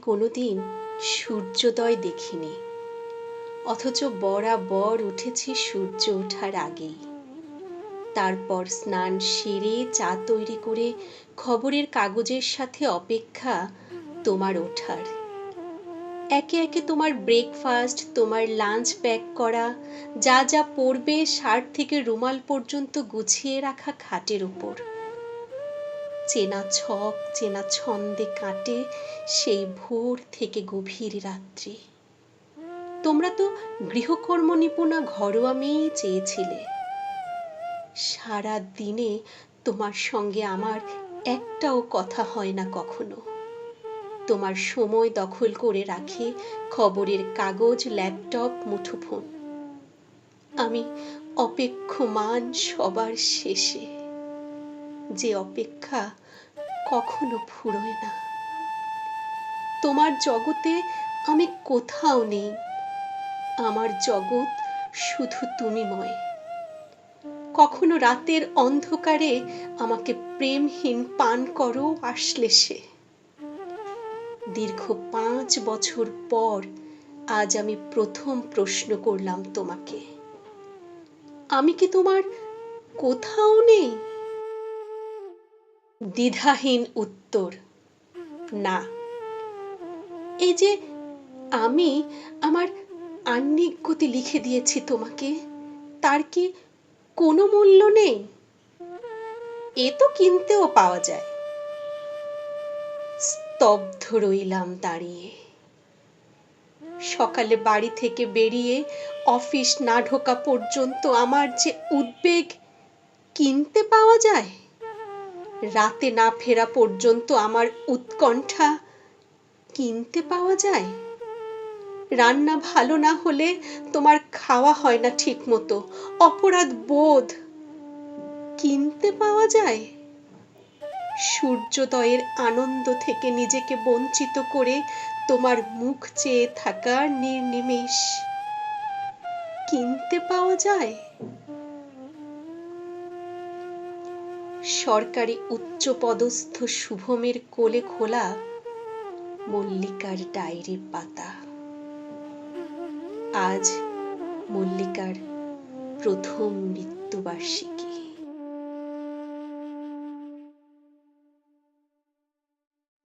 কোনোদিন সূর্যোদয় দেখিনি, অথচ বরাবর উঠেছি সূর্য ওঠার আগেই। তারপর স্নান সেরে চা তৈরি করে খবরের কাগজের সাথে অপেক্ষা তোমার ওঠার। একে একে তোমার ব্রেকফাস্ট, তোমার লাঞ্চ প্যাক করা, যা যা পড়বে শার্ট থেকে রুমাল পর্যন্ত গুছিয়ে রাখা খাটের উপর। চেনা ছক, চেনা ছন্দে কাটে সেই ভোর থেকে গভীর রাত্রি। তোমরা তো গৃহকর্ম নিপুণা ঘরোয়া মেয়েই চেয়েছিলে। সারা দিনে তোমার সঙ্গে আমার একটাও কথা হয় না কখনো। তোমার সময় দখল করে রাখে খবরের কাগজ, ল্যাপটপ, মুঠোফোন। আমি অপেক্ষমান সবার শেষে, যে অপেক্ষা কখনো ফুরোয় না। তোমার জগতে আমি কোথাও নেই, আমার জগৎ শুধু তুমিময়। কখনো রাতের অন্ধকারে আমাকে প্রেমহীন পান করো আশ্লেষে। দীর্ঘ 5 বছর পর আজ আমি প্রথম প্রশ্ন করলাম তোমাকে, আমি কি তোমার কোথাও নেই? দ্বিধাহীন উত্তর, না। এই যে আমি আমার আহ্নিক গতি লিখে দিয়েছি তোমাকে, তার কি কোনো মূল্য নেই? এ তো কিনতেও পাওয়া যায়। স্তব্ধ রইলাম দাঁড়িয়ে। সকালে বাড়ি থেকে বেরিয়ে অফিস না ঢোকা পর্যন্ত আমার যে উদ্বেগ, কিনতে পাওয়া যায়? রাতে না ফেরা পর্যন্ত আমার উৎকণ্ঠা, কিনতে পাওয়া যায়? রান্না ভালো না হলে তোমার খাওয়া হয় না ঠিক মতো, অপরাধ বোধ, কিনতে পাওয়া যায়? সূর্যোদয়ের আনন্দ থেকে নিজেকে বঞ্চিত করে তোমার মুখ চেয়ে থাকার নির্নিমেষ, কিনতে পাওয়া যায়? সরকারি উচ্চপদস্থ শুভমের কোলে খোলা মল্লিকার ডায়েরির পাতা। আজ মল্লিকার প্রথম মৃত্যুবার্ষিকী।